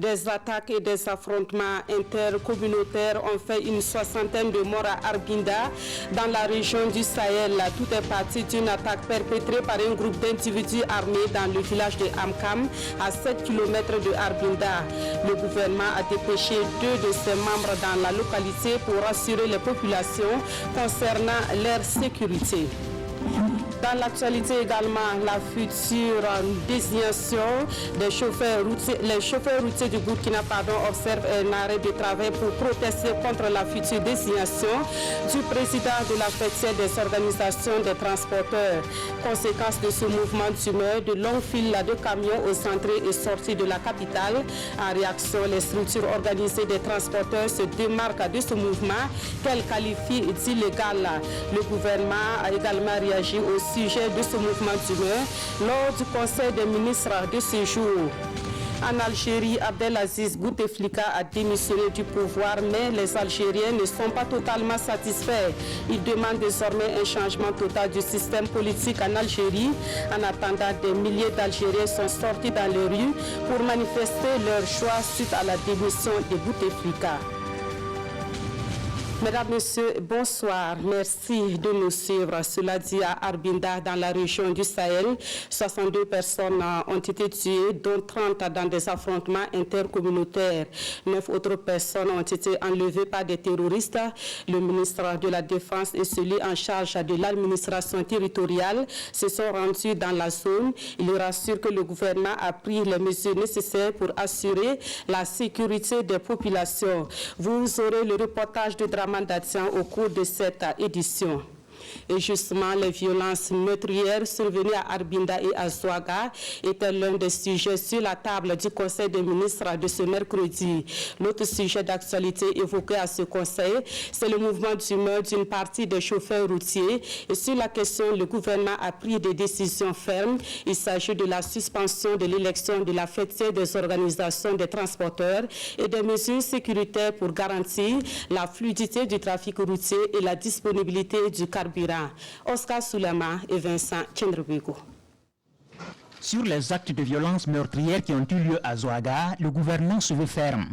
Des attaques et des affrontements intercommunautaires ont fait une soixantaine de morts à Arbinda, dans la région du Sahel. Tout est parti d'une attaque perpétrée par un groupe d'individus armés dans le village de Amkam, à 7 km de Arbinda. Le gouvernement a dépêché 2 de ses membres dans la localité pour rassurer les populations concernant leur sécurité. Dans l'actualité également, la future désignation des chauffeurs routiers, les chauffeurs routiers du Burkina observent un arrêt de travail pour protester contre la future désignation du président de la fête des organisations des transporteurs. Conséquence de ce mouvement d'humeur, de longues files de camions aux entrées et sorties de la capitale. En réaction, les structures organisées des transporteurs se démarquent de ce mouvement qu'elles qualifient d'illégal. Le gouvernement a également réagi au sujet de ce mouvement d'humeur lors du Conseil des ministres de ce jour. En Algérie, Abdelaziz Bouteflika a démissionné du pouvoir, mais les Algériens ne sont pas totalement satisfaits. Ils demandent désormais un changement total du système politique en Algérie. En attendant, des milliers d'Algériens sont sortis dans les rues pour manifester leur choix suite à la démission de Bouteflika. Mesdames, Messieurs, bonsoir. Merci de nous suivre. Cela dit à Arbinda, dans la région du Sahel, 62 personnes ont été tuées, dont 30 dans des affrontements intercommunautaires. 9 autres personnes ont été enlevées par des terroristes. Le ministre de la Défense et celui en charge de l'administration territoriale se sont rendus dans la zone. Il rassure que le gouvernement a pris les mesures nécessaires pour assurer la sécurité des populations. Vous aurez le reportage de Draman Datian au cours de cette édition. Et justement, les violences meurtrières survenues à Arbinda et à Zouaga étaient l'un des sujets sur la table du Conseil des ministres de ce mercredi. L'autre sujet d'actualité évoqué à ce Conseil, c'est le mouvement d'humeur d'une partie des chauffeurs routiers. Et sur la question, le gouvernement a pris des décisions fermes. Il s'agit de la suspension de l'élection de la fêtière des organisations des transporteurs et des mesures sécuritaires pour garantir la fluidité du trafic routier et la disponibilité du carburant. Oscar Soulama et Vincent Tchendrebego. Sur les actes de violence meurtrières qui ont eu lieu à Zouaga, le gouvernement se veut ferme.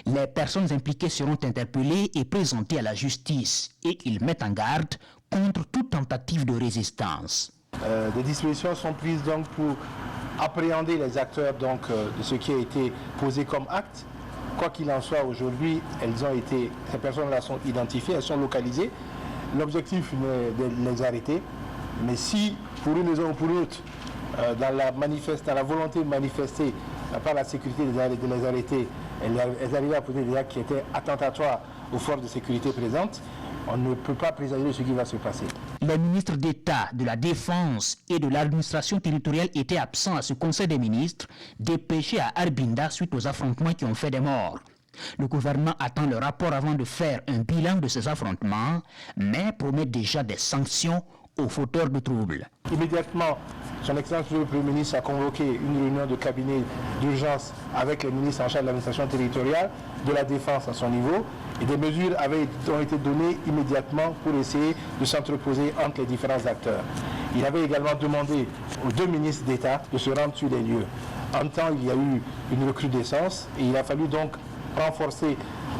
Les personnes impliquées seront interpellées et présentées à la justice et ils mettent en garde contre toute tentative de résistance. Des dispositions sont prises donc pour appréhender les acteurs donc, de ce qui a été posé comme acte. Quoi qu'il en soit, aujourd'hui, ces personnes-là sont identifiées, elles sont localisées. L'objectif est de les arrêter, mais si, pour une raison ou pour une autre, dans la volonté de manifester par la sécurité de les arrêter, elles arrivaient à poser des actes qui étaient attentatoires aux forces de sécurité présentes, on ne peut pas présager ce qui va se passer. Les ministres d'État, de la Défense et de l'administration territoriale étaient absents à ce Conseil des ministres, dépêchés à Arbinda suite aux affrontements qui ont fait des morts. Le gouvernement attend le rapport avant de faire un bilan de ces affrontements, mais promet déjà des sanctions aux fauteurs de troubles. Immédiatement, son Excellence le Premier ministre a convoqué une réunion de cabinet d'urgence avec les ministres en charge de l'administration territoriale, de la Défense à son niveau, et des mesures ont été données immédiatement pour essayer de s'entreposer entre les différents acteurs. Il avait également demandé aux 2 ministres d'État de se rendre sur les lieux. En même temps, il y a eu une recrudescence et il a fallu donc renforcer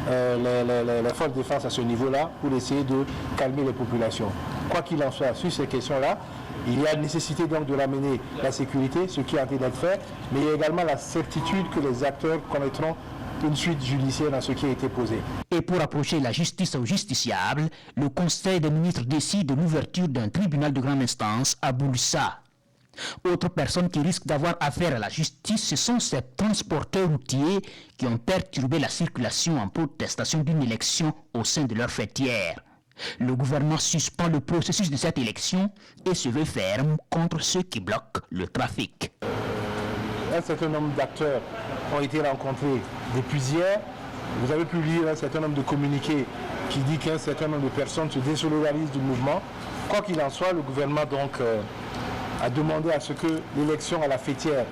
les forces de défense à ce niveau-là pour essayer de calmer les populations. Quoi qu'il en soit, sur ces questions-là, il y a nécessité donc de ramener la sécurité, ce qui a été fait, mais il y a également la certitude que les acteurs connaîtront une suite judiciaire dans ce qui a été posé. Et pour approcher la justice aux justiciables, le Conseil des ministres décide de l'ouverture d'un tribunal de grande instance à Boulissa. Autres personnes qui risquent d'avoir affaire à la justice, ce sont ces transporteurs routiers qui ont perturbé la circulation en protestation d'une élection au sein de leur fêtière. Le gouvernement suspend le processus de cette élection et se veut ferme contre ceux qui bloquent le trafic. Un certain nombre d'acteurs ont été rencontrés depuis hier. Vous avez pu lire un certain nombre de communiqués qui dit qu'un certain nombre de personnes se désolidarisent du mouvement. Quoi qu'il en soit, le gouvernement donc a demandé à ce que l'élection à la fêtière,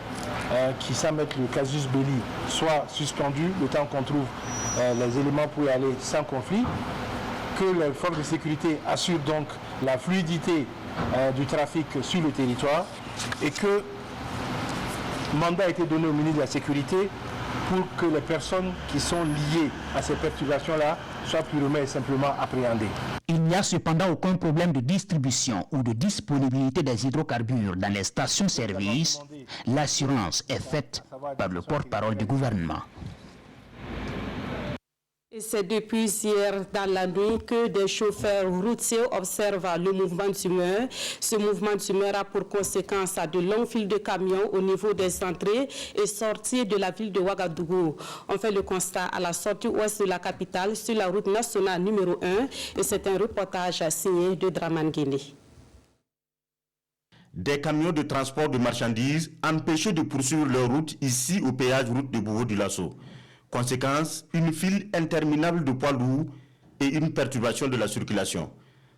qui semble être le casus belli, soit suspendue le temps qu'on trouve les éléments pour y aller sans conflit, que les forces de sécurité assurent donc la fluidité du trafic sur le territoire et que mandat a été donné au ministre de la Sécurité pour que les personnes qui sont liées à ces perturbations-là soient purement et simplement appréhendées. Il n'y a cependant aucun problème de distribution ou de disponibilité des hydrocarbures dans les stations-service. L'assurance est faite par le porte-parole du gouvernement. Et c'est depuis hier dans la nuit que des chauffeurs routiers observent le mouvement d'humeur. Ce mouvement d'humeur a pour conséquence de longues files de camions au niveau des entrées et sorties de la ville de Ouagadougou. On fait le constat à la sortie ouest de la capitale sur la route nationale numéro 1 et c'est un reportage signé de Draman Guéné. Des camions de transport de marchandises empêchés de poursuivre leur route ici au péage route de Bobo-Dioulasso. Conséquence, une file interminable de poids lourds et une perturbation de la circulation.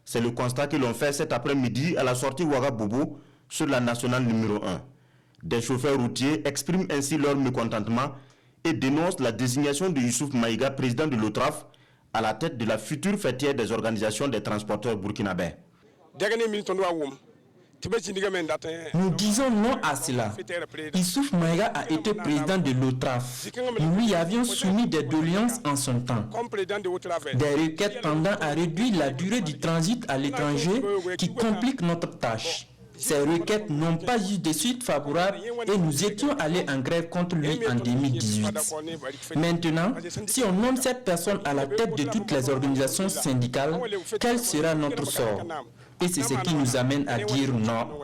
C'est le constat que l'on fait cet après-midi à la sortie Ouagabobo sur la nationale numéro 1. Des chauffeurs routiers expriment ainsi leur mécontentement et dénoncent la désignation de Youssouf Maïga, président de l'OTRAF, à la tête de la future fêtière des organisations des transporteurs burkinabés. Nous disons non à cela. Youssouf Maïga a été président de l'OTRAF. Nous lui avions soumis des doléances en son temps. Des requêtes tendant à réduire la durée du transit à l'étranger qui compliquent notre tâche. Ces requêtes n'ont pas eu de suite favorable et nous étions allés en grève contre lui en 2018. Maintenant, si on nomme cette personne à la tête de toutes les organisations syndicales, quel sera notre sort? Et c'est ce qui nous amène à dire non.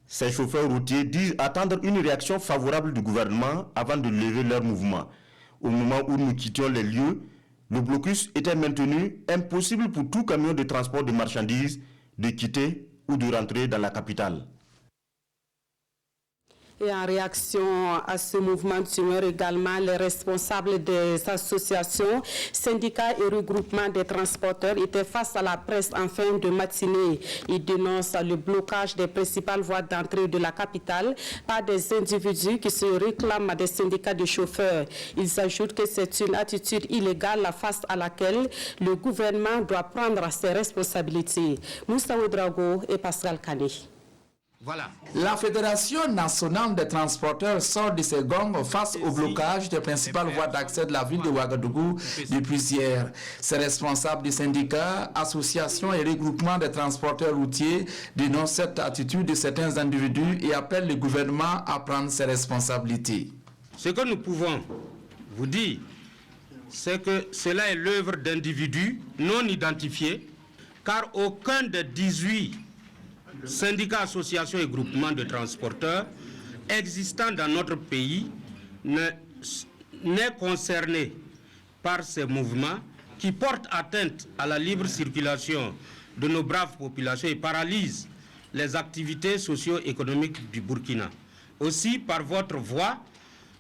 Ces chauffeurs routiers disent attendre une réaction favorable du gouvernement avant de lever leur mouvement. Au moment où nous quittions les lieux, le blocus était maintenu, impossible pour tout camion de transport de marchandises de quitter ou de rentrer dans la capitale. Et en réaction à ce mouvement d'humeur également, les responsables des associations, syndicats et regroupements des transporteurs étaient face à la presse en fin de matinée. Ils dénoncent le blocage des principales voies d'entrée de la capitale par des individus qui se réclament des syndicats de chauffeurs. Ils ajoutent que c'est une attitude illégale face à laquelle le gouvernement doit prendre ses responsabilités. Moussa Ouedraogo et Pascal Kane. Voilà. La Fédération nationale des transporteurs sort de ses gonds face au blocage des principales voies d'accès de la ville de Ouagadougou depuis hier. Ces responsables des syndicats, associations et regroupements des transporteurs routiers dénoncent cette attitude de certains individus et appellent le gouvernement à prendre ses responsabilités. Ce que nous pouvons vous dire, c'est que cela est l'œuvre d'individus non identifiés, car aucun des 18 syndicats, associations et groupements de transporteurs existants dans notre pays n'est concerné par ces mouvements qui portent atteinte à la libre circulation de nos braves populations et paralysent les activités socio-économiques du Burkina. Aussi, par votre voix,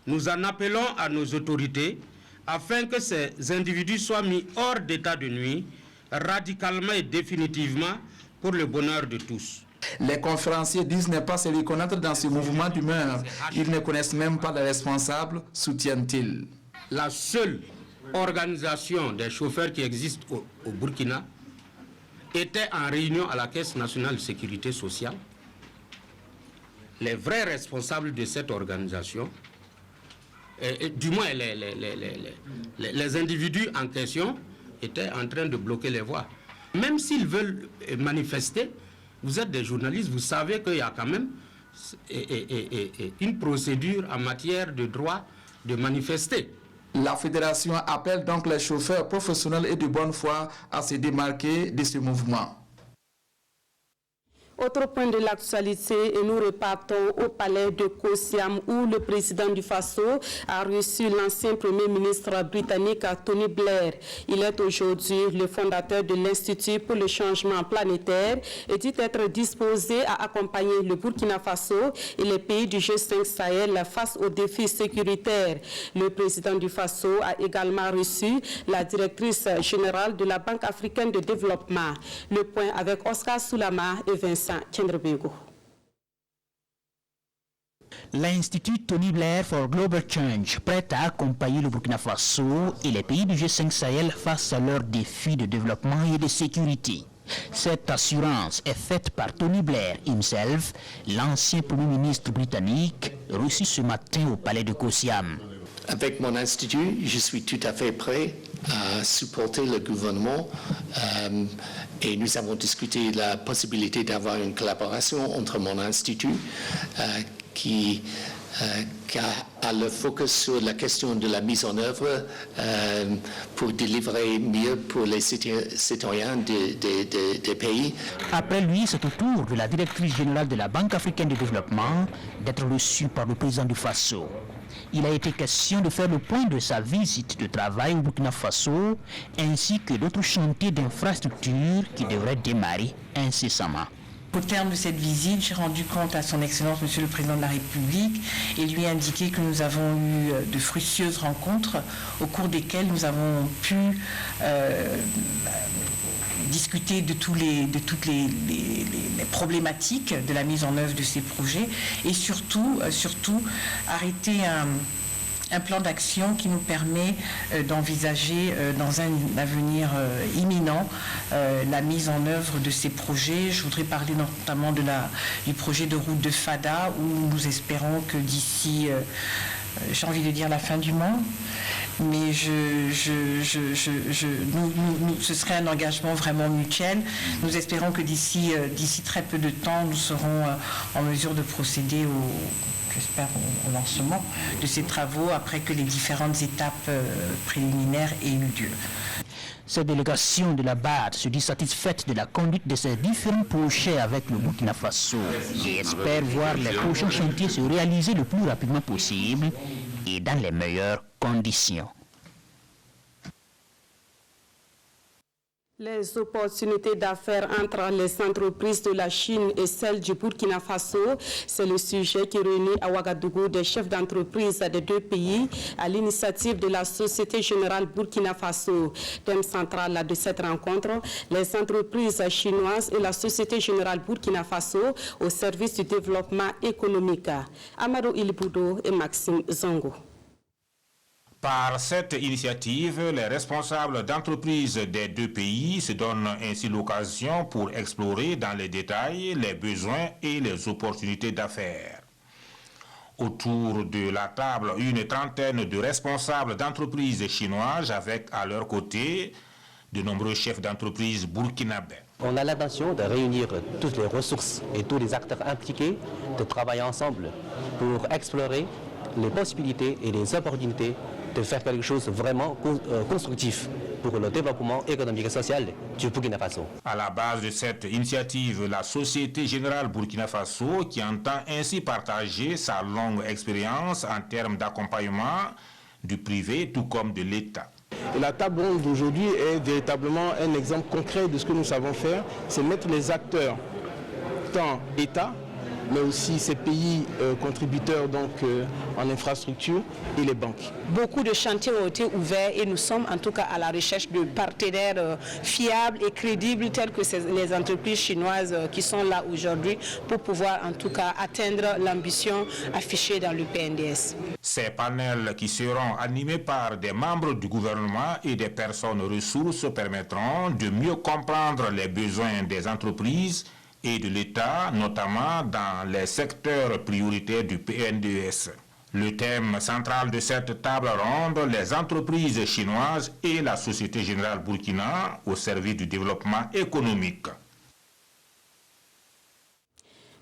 nous en appelons à nos autorités afin que ces individus soient mis hors d'état de nuit, radicalement et définitivement, pour le bonheur de tous. Les conférenciers disent ne pas se reconnaître dans ce mouvement d'humeur. Ils ne connaissent même pas les responsables, soutiennent-ils. La seule organisation des chauffeurs qui existe au Burkina était en réunion à la Caisse nationale de sécurité sociale. Les vrais responsables de cette organisation, du moins les individus en question, étaient en train de bloquer les voies. Même s'ils veulent manifester, vous êtes des journalistes, vous savez qu'il y a quand même une procédure en matière de droit de manifester. La fédération appelle donc les chauffeurs professionnels et de bonne foi à se démarquer de ce mouvement. Autre point de l'actualité, et nous repartons au palais de Kosiam où le président du Faso a reçu l'ancien premier ministre britannique Tony Blair. Il est aujourd'hui le fondateur de l'Institut pour le changement planétaire et dit être disposé à accompagner le Burkina Faso et les pays du G5 Sahel face aux défis sécuritaires. Le président du Faso a également reçu la directrice générale de la Banque africaine de développement. Le point avec Oscar Soulama et Vincent. L'Institut Tony Blair for Global Change, prêt à accompagner le Burkina Faso et les pays du G5 Sahel face à leurs défis de développement et de sécurité. Cette assurance est faite par Tony Blair himself, l'ancien Premier ministre britannique, reçu ce matin au palais de Kosiam. Avec mon institut, je suis tout à fait prêt à supporter le gouvernement et nous avons discuté la possibilité d'avoir une collaboration entre mon institut qui a le focus sur la question de la mise en œuvre pour délivrer mieux pour les citoyens des pays. Après lui, c'est au tour de la directrice générale de la Banque africaine de développement d'être reçue par le président du Faso. Il a été question de faire le point de sa visite de travail au Burkina Faso, ainsi que d'autres chantiers d'infrastructure qui devraient démarrer incessamment. Au terme de cette visite, j'ai rendu compte à son Excellence Monsieur le Président de la République et lui indiqué que nous avons eu de fructueuses rencontres au cours desquelles nous avons pu discuter de toutes les problématiques de la mise en œuvre de ces projets et surtout arrêter un plan d'action qui nous permet d'envisager dans un avenir imminent la mise en œuvre de ces projets. Je voudrais parler notamment du projet de route de Fada où nous espérons que d'ici, j'ai envie de dire la fin du monde, mais ce serait un engagement vraiment mutuel. Nous espérons que d'ici très peu de temps, nous serons en mesure de procéder au lancement de ces travaux après que les différentes étapes préliminaires aient eu lieu. Cette délégation de la BAD se dit satisfaite de la conduite de ces différents projets avec le Burkina Faso et espère voir les prochains chantiers se réaliser le plus rapidement possible et dans les meilleures conditions. Les opportunités d'affaires entre les entreprises de la Chine et celles du Burkina Faso, c'est le sujet qui réunit à Ouagadougou des chefs d'entreprise des deux pays à l'initiative de la Société Générale Burkina Faso. Thème central de cette rencontre, les entreprises chinoises et la Société Générale Burkina Faso au service du développement économique. Amadou Iliboudo et Maxime Zongo. Par cette initiative, les responsables d'entreprises des deux pays se donnent ainsi l'occasion pour explorer dans les détails les besoins et les opportunités d'affaires. Autour de la table, une trentaine de responsables d'entreprises chinoises avec à leur côté de nombreux chefs d'entreprise burkinabés. On a l'intention de réunir toutes les ressources et tous les acteurs impliqués, de travailler ensemble pour explorer les possibilités et les opportunités de faire quelque chose de vraiment constructif pour le développement économique et social du Burkina Faso. À la base de cette initiative, la Société Générale Burkina Faso, qui entend ainsi partager sa longue expérience en termes d'accompagnement du privé tout comme de l'État. Et la table ronde d'aujourd'hui est véritablement un exemple concret de ce que nous savons faire, c'est mettre les acteurs, tant État, mais aussi ces pays contributeurs donc, en infrastructure et les banques. Beaucoup de chantiers ont été ouverts et nous sommes en tout cas à la recherche de partenaires fiables et crédibles tels que les entreprises chinoises qui sont là aujourd'hui pour pouvoir en tout cas atteindre l'ambition affichée dans le PNDS. Ces panels qui seront animés par des membres du gouvernement et des personnes ressources permettront de mieux comprendre les besoins des entreprises et de l'État, notamment dans les secteurs prioritaires du PNDS. Le thème central de cette table ronde, les entreprises chinoises et la Société Générale Burkina au service du développement économique.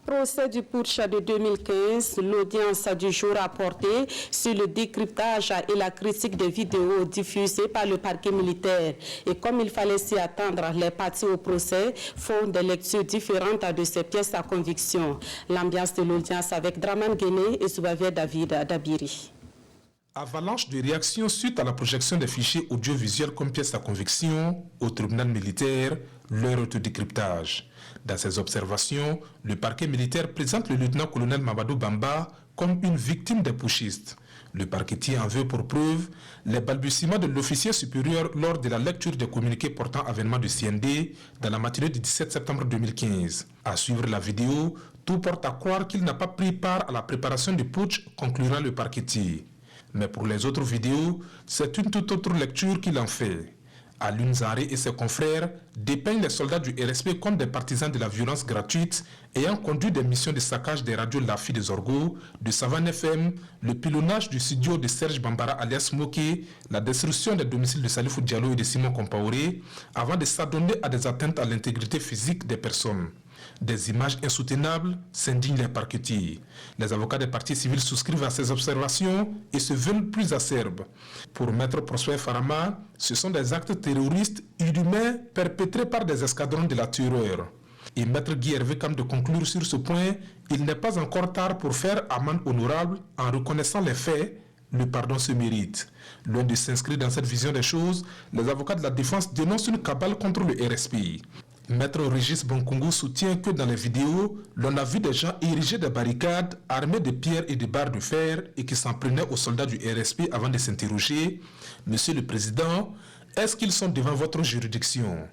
Procès du putsch de 2015, l'audience du jour a porté sur le décryptage et la critique des vidéos diffusées par le parquet militaire. Et comme il fallait s'y attendre, les parties au procès font des lectures différentes de ces pièces à conviction. L'ambiance de l'audience avec Draman Guéné et Zoubavier David Dabiri. Avalanche de réactions suite à la projection des fichiers audiovisuels comme pièces à conviction au tribunal militaire, l'heure de décryptage. Dans ses observations, le parquet militaire présente le lieutenant-colonel Mamadou Bamba comme une victime des putschistes. Le parquetier en veut pour preuve les balbutiements de l'officier supérieur lors de la lecture des communiqués portant avènement du CND dans la matinée du 17 septembre 2015. À suivre la vidéo, tout porte à croire qu'il n'a pas pris part à la préparation du putsch, conclura le parquetier. Mais pour les autres vidéos, c'est une toute autre lecture qu'il en fait. Alun Zaré et ses confrères dépeignent les soldats du RSP comme des partisans de la violence gratuite ayant conduit des missions de saccage des radios Lafi des Orgo, de Savane FM, le pilonnage du studio de Serge Bambara alias Moké, la destruction des domiciles de Salifou Diallo et de Simon Compaoré, avant de s'adonner à des atteintes à l'intégrité physique des personnes. Des images insoutenables s'indignent les parquetiers. Les avocats des partis civils souscrivent à ces observations et se veulent plus acerbes. Pour Maître Prosper Farama, ce sont des actes terroristes inhumains perpétrés par des escadrons de la terreur. Et Maître Guy Hervé Kam de conclure sur ce point, il n'est pas encore tard pour faire amende honorable en reconnaissant les faits. Le pardon se mérite. Loin de s'inscrire dans cette vision des choses, les avocats de la défense dénoncent une cabale contre le RSPI. Maître Régis Bonkongo soutient que dans les vidéos, l'on a vu des gens ériger des barricades armés de pierres et de barres de fer et qui s'en prenaient aux soldats du RSP avant de s'interroger. Monsieur le Président, est-ce qu'ils sont devant votre juridiction?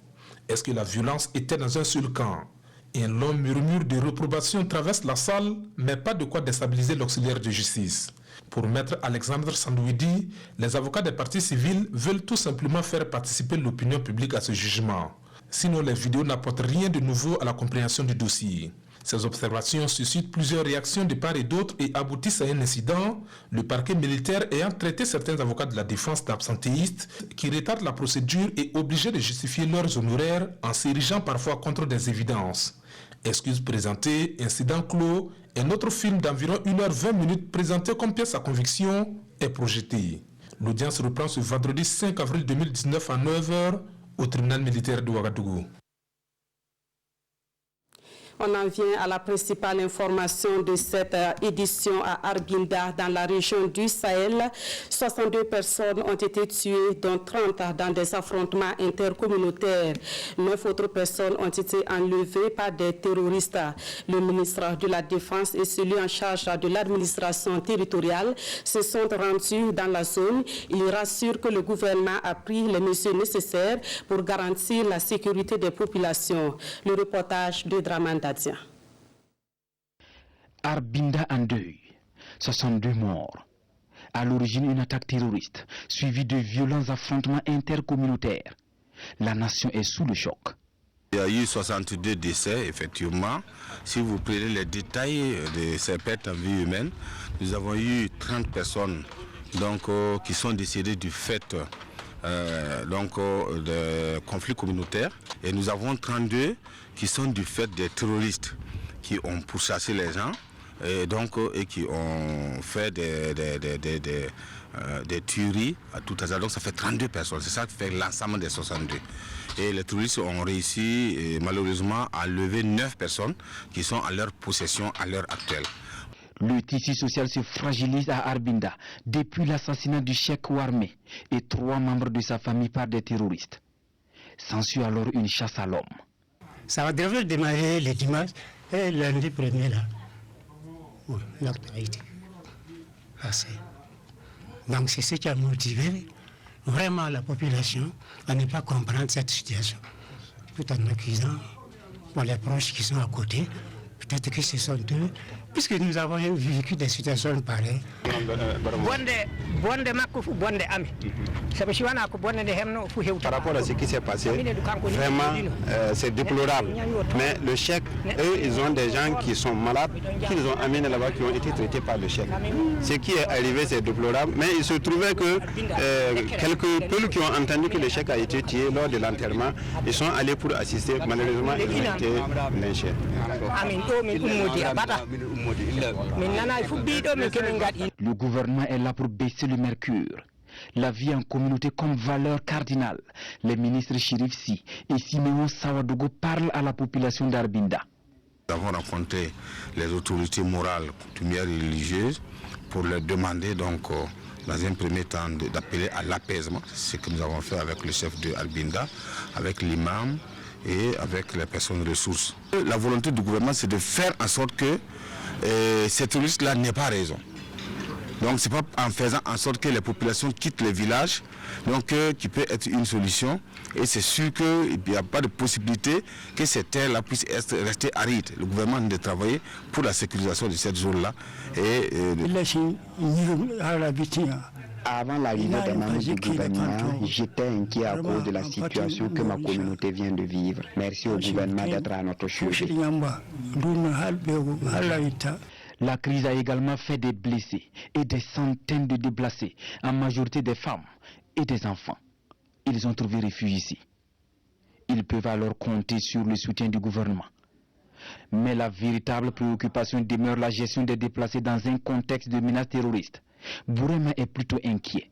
Est-ce que la violence était dans un seul camp? Et un long murmure de réprobation traverse la salle, mais pas de quoi déstabiliser l'auxiliaire de justice. Pour Maître Alexandre Sandouidi, les avocats des partis civils veulent tout simplement faire participer l'opinion publique à ce jugement. Sinon, les vidéos n'apportent rien de nouveau à la compréhension du dossier. Ces observations suscitent plusieurs réactions de part et d'autre et aboutissent à un incident, le parquet militaire ayant traité certains avocats de la défense d'absentéistes qui retardent la procédure et obligés de justifier leurs honoraires en s'érigeant parfois contre des évidences. Excuses présentées, incident clos, un autre film d'environ 1h20 présenté comme pièce à conviction est projeté. L'audience reprend ce vendredi 5 avril 2019 à 9h au tribunal militaire de Ouagadougou. On en vient à la principale information de cette édition à Arbinda, dans la région du Sahel. 62 personnes ont été tuées, dont 30 dans des affrontements intercommunautaires. 9 autres personnes ont été enlevées par des terroristes. Le ministre de la Défense et celui en charge de l'administration territoriale se sont rendus dans la zone. Ils rassurent que le gouvernement a pris les mesures nécessaires pour garantir la sécurité des populations. Le reportage de Dramanda. Arbinda en deuil, 62 morts. À l'origine, une attaque terroriste, suivie de violents affrontements intercommunautaires. La nation est sous le choc. Il y a eu 62 décès, effectivement. Si vous prenez les détails de ces pertes en vie humaine, nous avons eu 30 personnes qui sont décédées du fait de conflits communautaires. Et nous avons 32 qui sont du fait des terroristes qui ont pourchassé les gens et qui ont fait des tueries à tout hasard. Donc ça fait 32 personnes, c'est ça qui fait l'ensemble des 62. Et les terroristes ont réussi malheureusement à lever 9 personnes qui sont à leur possession à l'heure actuelle. Le tissu social se fragilise à Arbinda depuis l'assassinat du cheikh Ouarmé et 3 membres de sa famille par des terroristes. S'ensuit alors une chasse à l'homme. Ça va démarrer le dimanche et lundi premier là. Oui, l'acte a été passé. Donc c'est ce qui a motivé vraiment la population à ne pas comprendre cette situation. Tout en accusant pour les proches qui sont à côté, peut-être que ce sont eux, puisque nous avons vécu des situations pareilles. Par rapport à ce qui s'est passé, vraiment c'est déplorable. Mais le chèque, eux, ils ont des gens qui sont malades, qu'ils ont amenés là-bas, qui ont été traités par le chèque. Ce qui est arrivé, c'est déplorable. Mais il se trouvait que quelques peuples qui ont entendu que le chèque a été tué lors de l'enterrement, ils sont allés pour assister. Malheureusement, ils ont été lynchés. Le gouvernement est là pour baisser le mercure. La vie en communauté comme valeur cardinale. Les ministres Chérif Sy et Siméon Sawadogo parlent à la population d'Arbinda. Nous avons rencontré les autorités morales, coutumières et religieuses pour leur demander dans un premier temps d'appeler à l'apaisement. C'est ce que nous avons fait avec le chef de Arbinda, avec l'imam et avec les personnes ressources. La volonté du gouvernement, c'est de faire en sorte que ces terroristes-là n'aient pas raison. Donc ce n'est pas en faisant en sorte que les populations quittent les villages, qui peut être une solution. Et c'est sûr qu'il n'y a pas de possibilité que ces terres-là puissent rester arides. Le gouvernement doit travailler pour la sécurisation de cette zone-là. Avant l'arrivée des membres du gouvernement, j'étais inquiet à cause de la situation que ma communauté vient de vivre. Merci au gouvernement d'être à notre chevet. La crise a également fait des blessés et des centaines de déplacés, en majorité des femmes et des enfants. Ils ont trouvé refuge ici. Ils peuvent alors compter sur le soutien du gouvernement. Mais la véritable préoccupation demeure la gestion des déplacés dans un contexte de menace terroriste. Bourema est plutôt inquiet.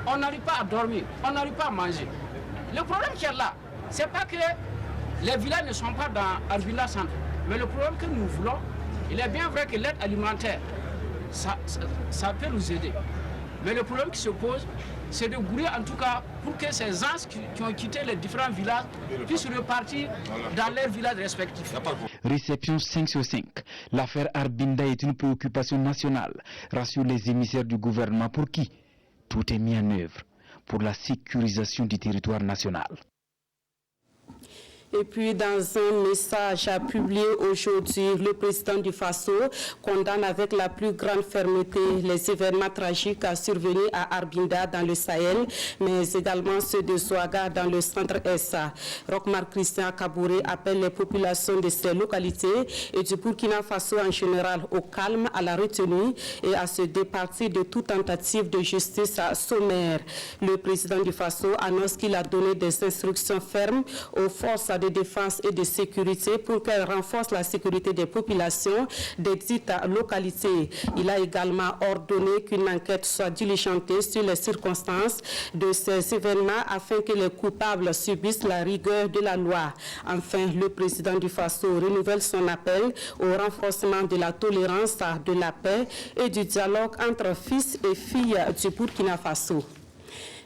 On n'arrive pas à dormir, on n'arrive pas à manger. Le problème qu'il y a là, c'est pas que les villages ne sont pas dans Arbinda Centre, mais le problème que nous voulons, il est bien vrai que l'aide alimentaire, ça peut nous aider. Mais le problème qui se pose, c'est de gourir en tout cas pour que ces gens qui ont quitté les différents villages puissent repartir dans leurs villages respectifs. Réception 5 sur 5. L'affaire Arbinda est une préoccupation nationale, rassurent les émissaires du gouvernement pour qui tout est mis en œuvre pour la sécurisation du territoire national. Et puis, dans un message publié aujourd'hui, le président du Faso condamne avec la plus grande fermeté les événements tragiques survenus à Arbinda dans le Sahel, mais également ceux de Zouaga dans le centre Essa. Rochmar Christian Kabouré appelle les populations de ces localités et du Burkina Faso en général au calme, à la retenue et à se départir de toute tentative de justice sommaire. Le président du Faso annonce qu'il a donné des instructions fermes aux forces de défense et de sécurité pour qu'elles renforcent la sécurité des populations des dites localités. Il a également ordonné qu'une enquête soit diligentée sur les circonstances de ces événements afin que les coupables subissent la rigueur de la loi. Enfin, le président du Faso renouvelle son appel au renforcement de la tolérance, de la paix et du dialogue entre fils et filles du Burkina Faso.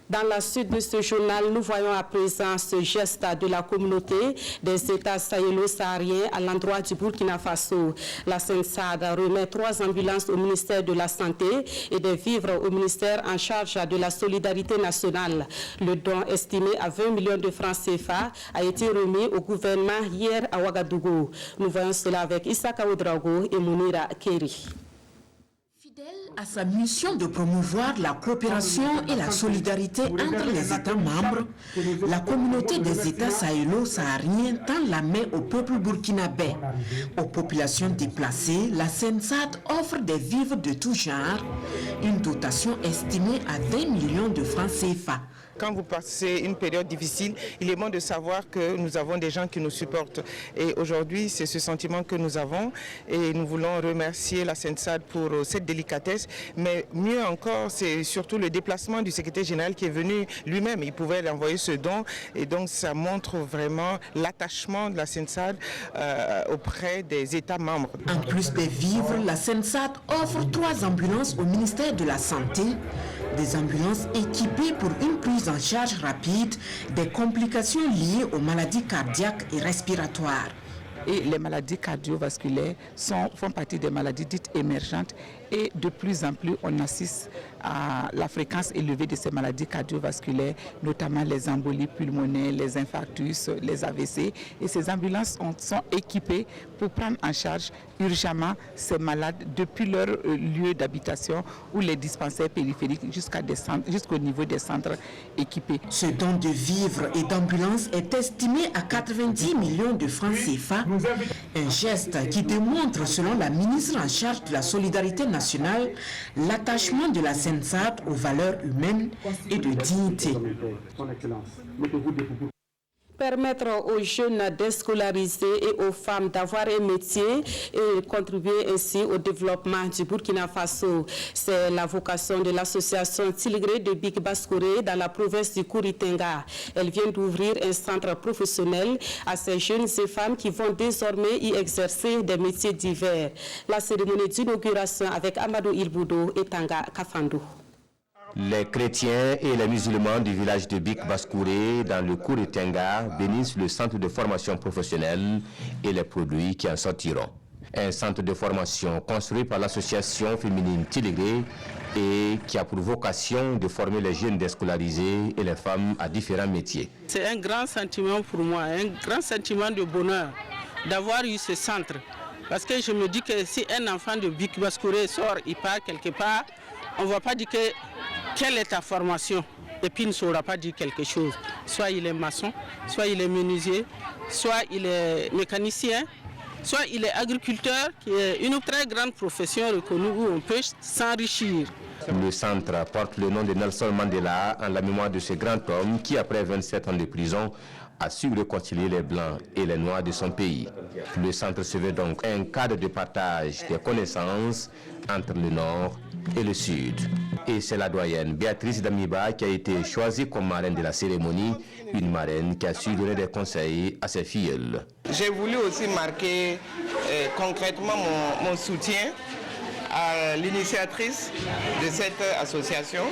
Dans la suite de ce journal, nous voyons à présent ce geste de la communauté des États sahélo-sahariens à l'endroit du Burkina Faso. La SENSAD remet 3 ambulances au ministère de la Santé et des vivres au ministère en charge de la solidarité nationale. Le don estimé à 20 millions de francs CFA a été remis au gouvernement hier à Ouagadougou. Nous voyons cela avec Issaka Oudraogo et Mounira Keri. À sa mission de promouvoir la coopération et la solidarité entre les États membres, la communauté des États sahélo-sahariens tend la main au peuple burkinabé. Aux populations déplacées, la SENSAD offre des vivres de tout genre, une dotation estimée à 20 millions de francs CFA. Quand vous passez une période difficile, il est bon de savoir que nous avons des gens qui nous supportent. Et aujourd'hui, c'est ce sentiment que nous avons. Et nous voulons remercier la SENSAD pour cette délicatesse. Mais mieux encore, c'est surtout le déplacement du secrétaire général qui est venu lui-même. Il pouvait envoyer ce don. Et donc, ça montre vraiment l'attachement de la SENSAD auprès des États membres. En plus des vivres, la SENSAD offre 3 ambulances au ministère de la Santé. Des ambulances équipées pour une prise en charge rapide des complications liées aux maladies cardiaques et respiratoires. Et les maladies cardiovasculaires font partie des maladies dites émergentes et de plus en plus on assiste à la fréquence élevée de ces maladies cardiovasculaires, notamment les embolies pulmonaires, les infarctus, les AVC. Et ces ambulances sont équipées pour prendre en charge urgemment ces malades depuis leur lieu d'habitation ou les dispensaires périphériques jusqu'au niveau des centres équipés. Ce don de vivres et d'ambulances est estimé à 90 millions de francs CFA, un geste qui démontre, selon la ministre en charge de la solidarité nationale, l'attachement de la SENSAD aux valeurs humaines et de dignité. Permettre aux jeunes déscolarisés et aux femmes d'avoir un métier et contribuer ainsi au développement du Burkina Faso. C'est la vocation de l'association Tiligré de Big Baskouré dans la province du Kouritenga. Elle vient d'ouvrir un centre professionnel à ces jeunes et femmes qui vont désormais y exercer des métiers divers. La cérémonie d'inauguration avec Amadou Ilboudo et Tanga Kafandou. Les chrétiens et les musulmans du village de Bik Baskouré dans le Kouritenga bénissent le centre de formation professionnelle et les produits qui en sortiront. Un centre de formation construit par l'association féminine Tiligré et qui a pour vocation de former les jeunes déscolarisés et les femmes à différents métiers. C'est un grand sentiment pour moi, un grand sentiment de bonheur d'avoir eu ce centre. Parce que je me dis que si un enfant de Bik Baskouré sort, il part quelque part, on ne va pas dire quelle est ta formation? Et puis il ne saura pas dire quelque chose. Soit il est maçon, soit il est menuisier, soit il est mécanicien, soit il est agriculteur, qui est une très grande profession reconnue où on peut s'enrichir. Le centre porte le nom de Nelson Mandela en la mémoire de ce grand homme qui, après 27 ans de prison, a su réconcilier les Blancs et les Noirs de son pays. Le centre se veut donc un cadre de partage des connaissances entre le Nord et le Sud. Et c'est la doyenne Béatrice Damiba qui a été choisie comme marraine de la cérémonie, une marraine qui a su donner des conseils à ses filles. J'ai voulu aussi marquer concrètement mon soutien à l'initiatrice de cette association,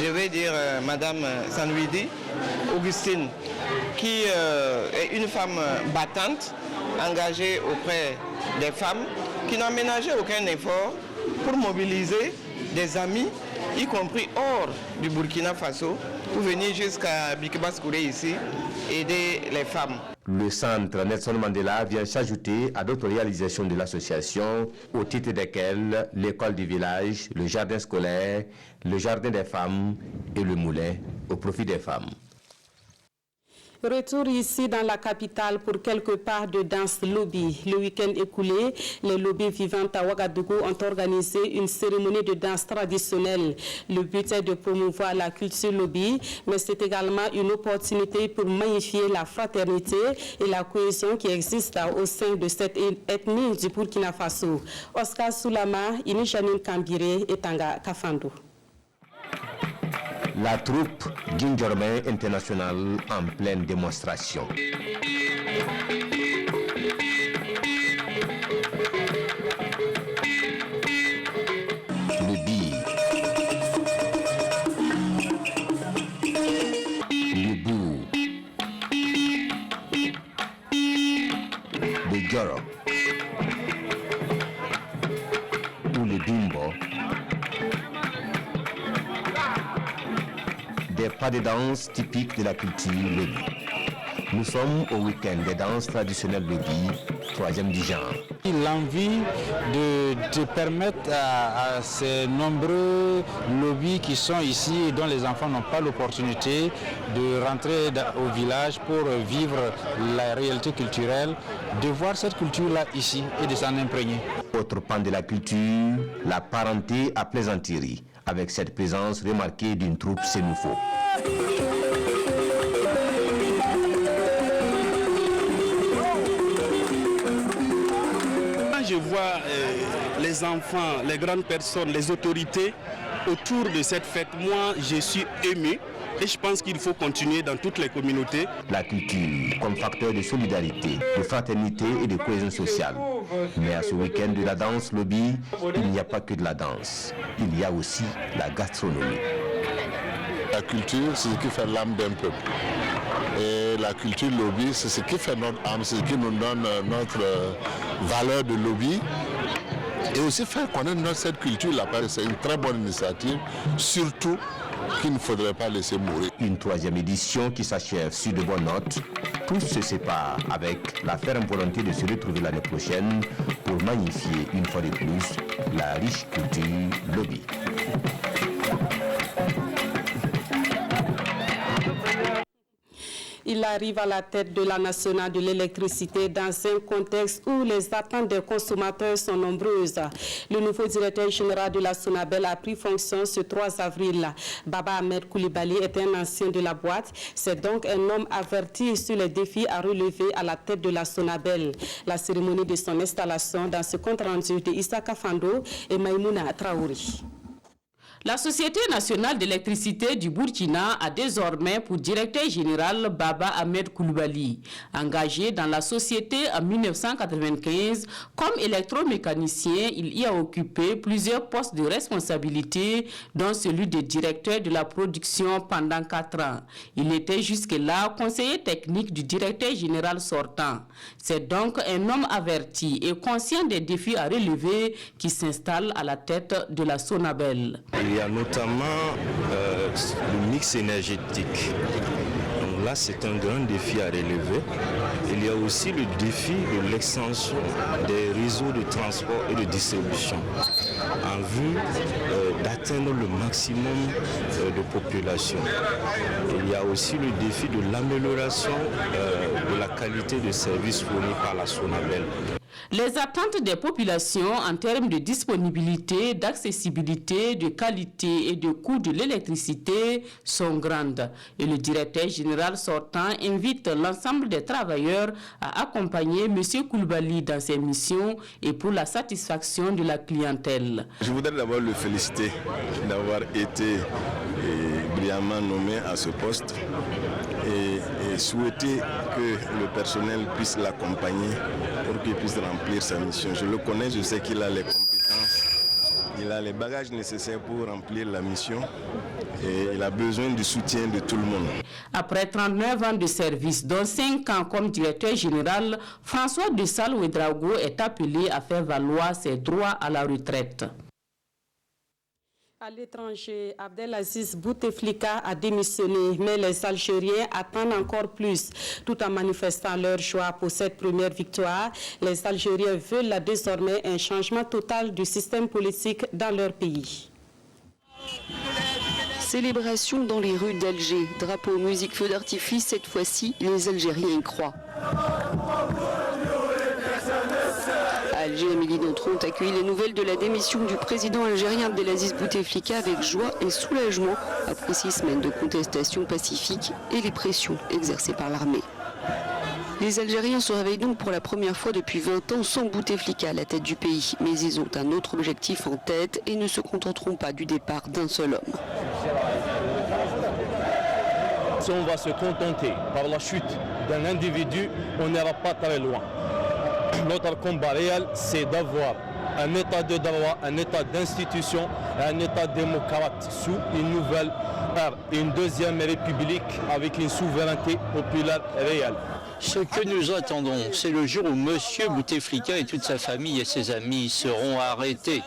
je vais dire Madame Sanouidi, Augustine, qui est une femme battante, engagée auprès des femmes, qui n'a ménagé aucun effort pour mobiliser des amis, y compris hors du Burkina Faso, pour venir jusqu'à Bik Baskouré ici, aider les femmes. Le centre Nelson Mandela vient s'ajouter à d'autres réalisations de l'association, au titre desquelles l'école du village, le jardin scolaire, le jardin des femmes et le moulin au profit des femmes. Retour ici dans la capitale pour quelques parts de danse lobby. Le week-end écoulé, les lobbies vivantes à Ouagadougou ont organisé une cérémonie de danse traditionnelle. Le but est de promouvoir la culture lobby, mais c'est également une opportunité pour magnifier la fraternité et la cohésion qui existe au sein de cette ethnie du Burkina Faso. Oscar Soulama, Inijanine Kambire et Tanga Kafando. La troupe Gingermain International en pleine démonstration. Le bi, le bou, le goro ou le bimbo. Des pas de danse typiques de la culture lobby. Nous sommes au week-end des danses traditionnelles lobby, 3e du genre. L'envie de permettre à ces nombreux lobbies qui sont ici et dont les enfants n'ont pas l'opportunité de rentrer au village pour vivre la réalité culturelle, de voir cette culture-là ici et de s'en imprégner. Autre pan de la culture, la parenté à plaisanterie, avec cette présence remarquée d'une troupe sénoufo. Quand je vois les enfants, les grandes personnes, les autorités autour de cette fête, moi je suis ému. Et je pense qu'il faut continuer dans toutes les communautés. La culture comme facteur de solidarité, de fraternité et de cohésion sociale. Mais à ce week-end de la danse lobby, il n'y a pas que de la danse. Il y a aussi la gastronomie. La culture, c'est ce qui fait l'âme d'un peuple. Et la culture lobby, c'est ce qui fait notre âme, c'est ce qui nous donne notre valeur de lobby. Et aussi faire connaître cette culture-là, c'est une très bonne initiative, surtout qu'il ne faudrait pas laisser mourir. Une 3e édition qui s'achève sur de bonnes notes. Tous se séparent avec la ferme volonté de se retrouver l'année prochaine pour magnifier une fois de plus la riche culture lobby. Il arrive à la tête de la nationale de l'électricité dans un contexte où les attentes des consommateurs sont nombreuses. Le nouveau directeur général de la Sonabel a pris fonction ce 3 avril. Baba Ahmed Koulibaly est un ancien de la boîte. C'est donc un homme averti sur les défis à relever à la tête de la Sonabel. La cérémonie de son installation dans ce compte rendu de Issa Kafando et Maïmouna Traouri. La Société nationale d'électricité du Burkina a désormais pour directeur général Baba Ahmed Koulibaly. Engagé dans la société en 1995 comme électromécanicien, il y a occupé plusieurs postes de responsabilité, dont celui de directeur de la production pendant 4 ans. Il était jusque-là conseiller technique du directeur général sortant. C'est donc un homme averti et conscient des défis à relever qui s'installe à la tête de la Sonabel. Il y a notamment le mix énergétique. Donc là, c'est un grand défi à relever. Il y a aussi le défi de l'extension des réseaux de transport et de distribution. en vue d'atteindre le maximum de population. Il y a aussi le défi de l'amélioration de la qualité de services fournis par la SONABEL. Les attentes des populations en termes de disponibilité, d'accessibilité, de qualité et de coût de l'électricité sont grandes. Et le directeur général sortant invite l'ensemble des travailleurs à accompagner M. Koulibaly dans ses missions et pour la satisfaction de la clientèle. Je voudrais d'abord le féliciter d'avoir été brillamment nommé à ce poste et souhaiter que le personnel puisse l'accompagner pour qu'il puisse remplir sa mission. Je le connais, je sais qu'il a les compétences, il a les bagages nécessaires pour remplir la mission et il a besoin du soutien de tout le monde. Après 39 ans de service, dont 5 ans comme directeur général, François Dessal Ouedraogo est appelé à faire valoir ses droits à la retraite. À l'étranger, Abdelaziz Bouteflika a démissionné, mais les Algériens attendent encore plus. Tout en manifestant leur joie pour cette première victoire, les Algériens veulent désormais un changement total du système politique dans leur pays. Célébration dans les rues d'Alger. Drapeau, musique, feu d'artifice, cette fois-ci, les Algériens y croient. À Alger, 1 million d'entre eux ont accueilli les nouvelles de la démission du président algérien Abdelaziz Bouteflika avec joie et soulagement après 6 semaines de contestation pacifique et les pressions exercées par l'armée. Les Algériens se réveillent donc pour la première fois depuis 20 ans sans Bouteflika à la tête du pays. Mais ils ont un autre objectif en tête et ne se contenteront pas du départ d'un seul homme. Si on va se contenter par la chute d'un individu, on n'ira pas très loin. Notre combat réel, c'est d'avoir un état de droit, un état d'institution, un état démocrate sous une nouvelle ère, une deuxième république avec une souveraineté populaire réelle. Ce que nous attendons, c'est le jour où M. Bouteflika et toute sa famille et ses amis seront arrêtés.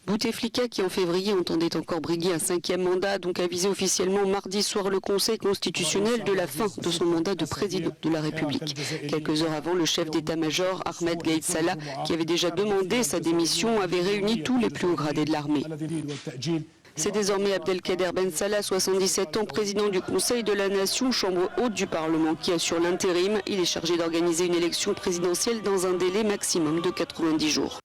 Bouteflika, qui en février entendait encore briguer un 5e mandat, donc avisé officiellement mardi soir le Conseil constitutionnel de la fin de son mandat de président de la République. Quelques heures avant, le chef d'état-major, Ahmed Gaïd Salah, qui avait déjà demandé sa démission, avait réuni tous les plus hauts gradés de l'armée. C'est désormais Abdelkader Ben Salah, 77 ans, président du Conseil de la Nation, chambre haute du Parlement, qui assure l'intérim. Il est chargé d'organiser une élection présidentielle dans un délai maximum de 90 jours.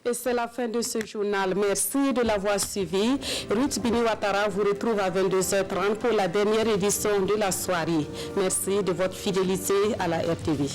Et c'est la fin de ce journal. Merci de l'avoir suivi. Ruth Bini Ouattara vous retrouve à 22h30 pour la dernière édition de la soirée. Merci de votre fidélité à la RTV.